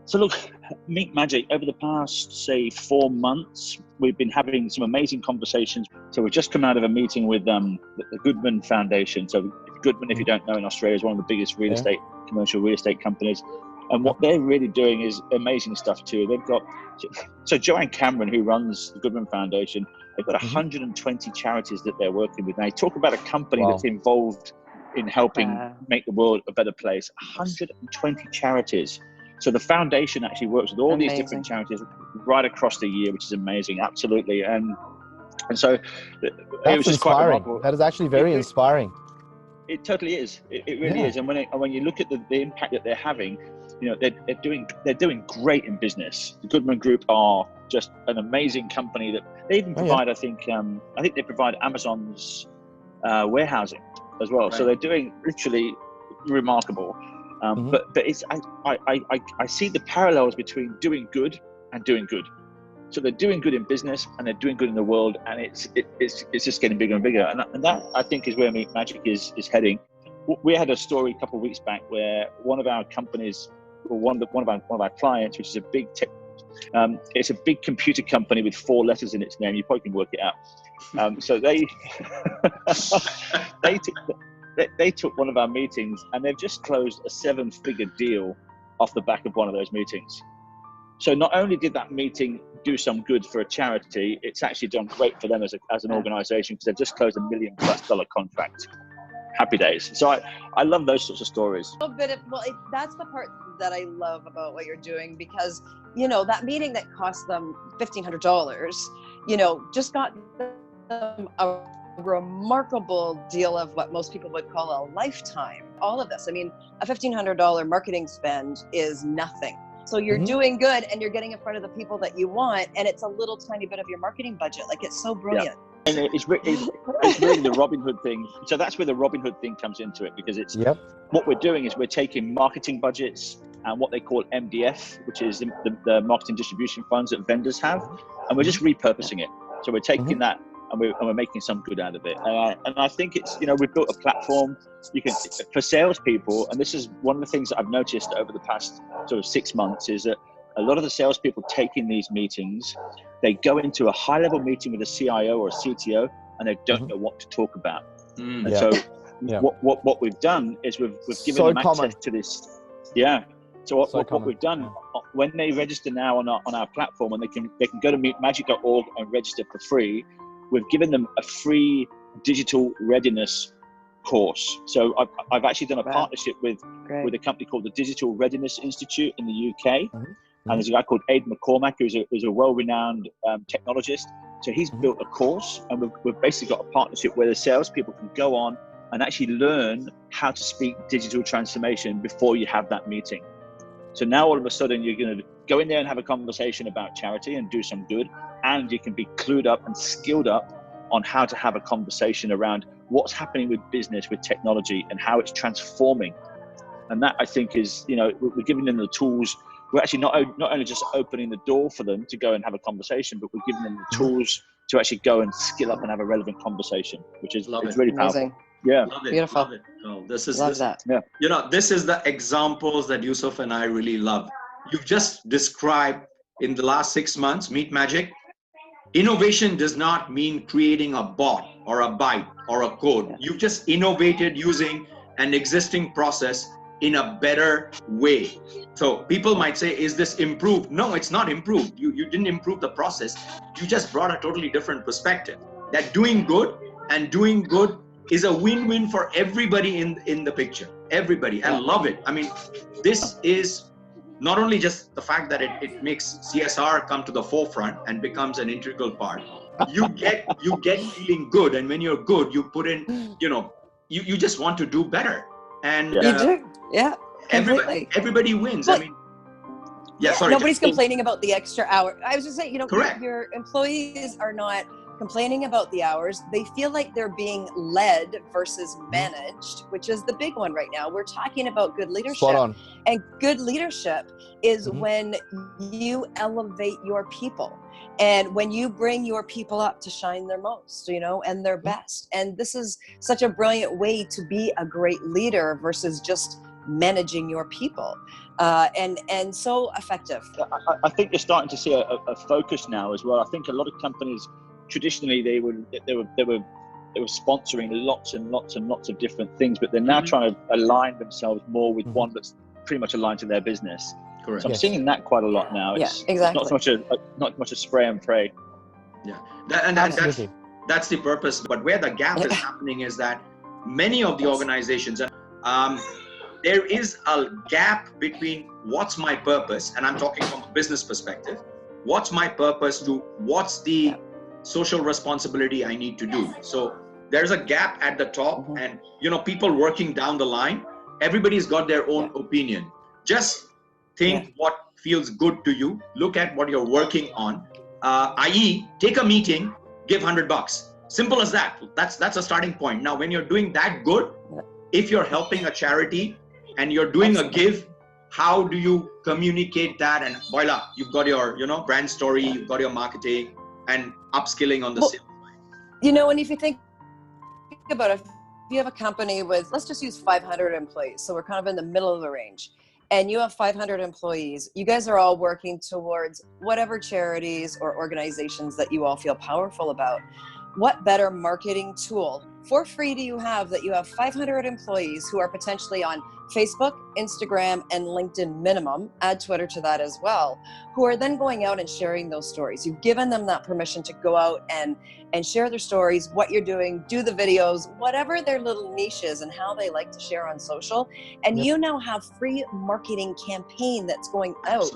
So look, Meet Magic, over the past, say, 4 months, we've been having some amazing conversations. So we've just come out of a meeting with the Goodman Foundation. So Goodman, if you don't know, in Australia, is one of the biggest commercial real estate companies. And what they're really doing is amazing stuff too. They've got, so Joanne Cameron, who runs the Goodman Foundation, they've got 120 charities that they're working with. Now, you talk about a company that's involved in helping make the world a better place. 120 charities. So the foundation actually works with all these different charities right across the year, which is amazing. Absolutely. And so that's inspiring. That is actually very inspiring. It totally is. It really is. And when you look at the impact that they're having, you know, they're doing great in business. The Goodman Group are just an amazing company that they even provide. I think they provide Amazon's warehousing as well. Right. So they're doing literally remarkable. But it's I see the parallels between doing good and doing good. So they're doing good in business and they're doing good in the world, and it's just getting bigger and bigger. And that I think is where Meet Magic is heading. We had a story a couple of weeks back where one of our companies, or one of our clients, which is a big tech, it's a big computer company with 4 letters in its name. You probably can work it out. So they took one of our meetings, and they've just closed a 7-figure deal off the back of one of those meetings. So not only did that meeting do some good for a charity, it's actually done great for them as an organization, because they've just closed $1 million+ contract. Happy days. So I love those sorts of stories. That's the part that I love about what you're doing, because, you know, that meeting that cost them $1,500, you know, just got them a remarkable deal of what most people would call a lifetime. All of this, I mean, a $1,500 marketing spend is nothing. So you're doing good, and you're getting in front of the people that you want, and it's a little tiny bit of your marketing budget. Like, it's so brilliant. Yeah. And it's really the Robin Hood thing. So that's where the Robin Hood thing comes into it, because it's what we're doing is we're taking marketing budgets and what they call MDF, which is the marketing distribution funds that vendors have, and we're just repurposing it. So we're taking that and we're making some good out of it. And I think it's, you know, we've built a platform for salespeople, and this is one of the things that I've noticed over the past sort of 6 months, is that a lot of the salespeople taking these meetings, they go into a high-level meeting with a CIO or a CTO, and they don't know what to talk about. And so what we've done is we've given them access to this. Yeah. So what we've done, when they register now on our platform, and they can go to meetmagic.org and register for free, we've given them a free digital readiness course. So I've actually done a partnership with a company called the Digital Readiness Institute in the UK. And there's a guy called Aidan McCormack, who's a well-renowned technologist. So he's built a course, and we've basically got a partnership where the salespeople can go on and actually learn how to speak digital transformation before you have that meeting. So now all of a sudden you're going to go in there and have a conversation about charity and do some good, and you can be clued up and skilled up on how to have a conversation around what's happening with business, with technology, and how it's transforming. And that, I think, is, you know, we're giving them the tools. We're actually not only just opening the door for them to go and have a conversation, but we're giving them the tools to actually go and skill up and have a relevant conversation, which is really powerful. Yeah. Love it. Beautiful. Love it. Oh, this is that. Yeah. You know, this is the examples that Yusuf and I really love. You've just described in the last 6 months, Meet Magic. Innovation does not mean creating a bot or a byte or a code. You've just innovated using an existing process in a better way. So people might say, is this improved? No, it's not improved. You didn't improve the process. You just brought a totally different perspective. That doing good is a win-win for everybody in the picture. Everybody. I love it. I mean, this is not only just the fact that it makes CSR come to the forefront and becomes an integral part. You get feeling good, and when you're good, you put in, you know, you just want to do better. And you do. Yeah. Everybody wins. But, I mean, sorry. Nobody's complaining about the extra hour. I was just saying, you know, your employees are not complaining about the hours. They feel like they're being led versus managed, which is the big one right now. We're talking about good leadership. Spot on. And good leadership is when you elevate your people, and when you bring your people up to shine their most, you know, and their best. And this is such a brilliant way to be a great leader versus just managing your people, and so effective. I think you're starting to see a focus now as well. I think a lot of companies traditionally they were sponsoring lots and lots and lots of different things, but they're now trying to align themselves more with one that's pretty much aligned to their business. Correct. So I'm seeing that quite a lot now. It's exactly. not so much a spray and pray. Yeah, that's the purpose. But where the gap is happening is that many of the organizations, there is a gap between what's my purpose, and I'm talking from a business perspective, what's my purpose to what's the social responsibility I need to do. So there's a gap at the top, and people working down the line, everybody's got their own opinion. Just think what feels good to you. Look at what you're working on. I.e., take a meeting, give $100. Simple as that. That's a starting point. Now, when you're doing that good, if you're helping a charity and you're doing a give, how do you communicate that? And voila, you've got your brand story, you've got your marketing and upskilling on the sales side. And if you think about it, if you have a company with, let's just use 500 employees, so we're kind of in the middle of the range, and you have 500 employees, you guys are all working towards whatever charities or organizations that you all feel powerful about. What better marketing tool for free do you have that you have 500 employees who are potentially on Facebook, Instagram, and LinkedIn minimum, add Twitter to that as well, who are then going out and sharing those stories. You've given them that permission to go out and share their stories, what you're doing, do the videos, whatever their little niche is and how they like to share on social. And you now have free marketing campaign that's going out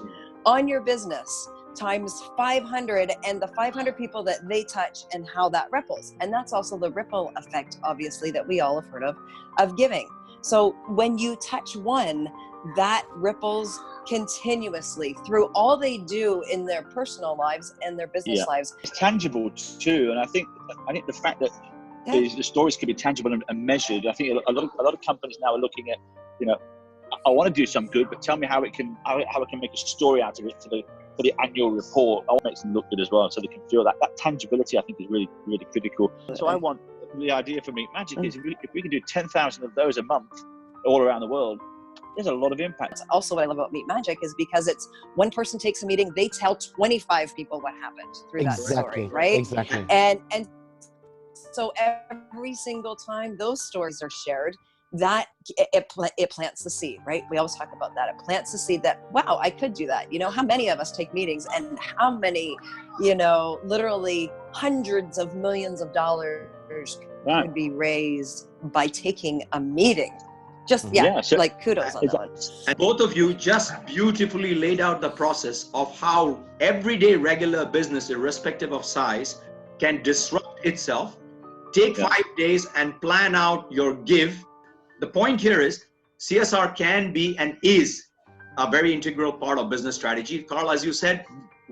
on your business times 500 and the 500 people that they touch and how that ripples. And that's also the ripple effect, obviously, that we all have heard of giving. So when you touch one, that ripples continuously through all they do in their personal lives and their business lives. It's tangible too, and I think the fact that the stories can be tangible and measured. I think a lot of companies now are looking at, I want to do some good, but tell me how I can make a story out of it for the annual report. I want to make them look good as well, so they can feel that tangibility. I think is really, really critical. So I want the idea for Meet Magic is if we can do 10,000 of those a month all around the world, there's a lot of impact. Also, what I love about Meet Magic is because it's one person takes a meeting, they tell 25 people what happened through that story, right? Exactly. And so every single time those stories are shared, that it plants the seed, right? We always talk about that. It plants the seed that, wow, I could do that. How many of us take meetings, and how many, literally hundreds of millions of dollars could be raised by taking a meeting. Just, kudos on that. And both of you just beautifully laid out the process of how everyday regular business, irrespective of size, can disrupt itself. Take 5 days and plan out your give. The point here is CSR can be and is a very integral part of business strategy. Carl, as you said,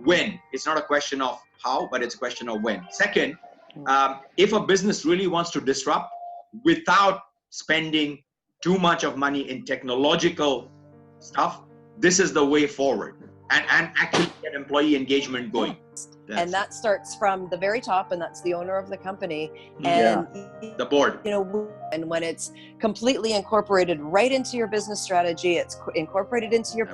when. It's not a question of how, but it's a question of when. Second, if a business really wants to disrupt without spending too much of money in technological stuff, this is the way forward, and actually get employee engagement going. And that starts from the very top, and that's the owner of the company and the board. And when it's completely incorporated right into your business strategy, it's incorporated into your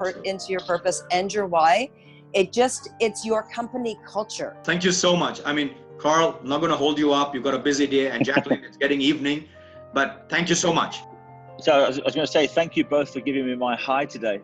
purpose and your why. It's your company culture. Thank you so much. I mean, Carl, I'm not going to hold you up. You've got a busy day, and Jacqueline, it's getting evening, but thank you so much. So I was going to say thank you both for giving me my high today.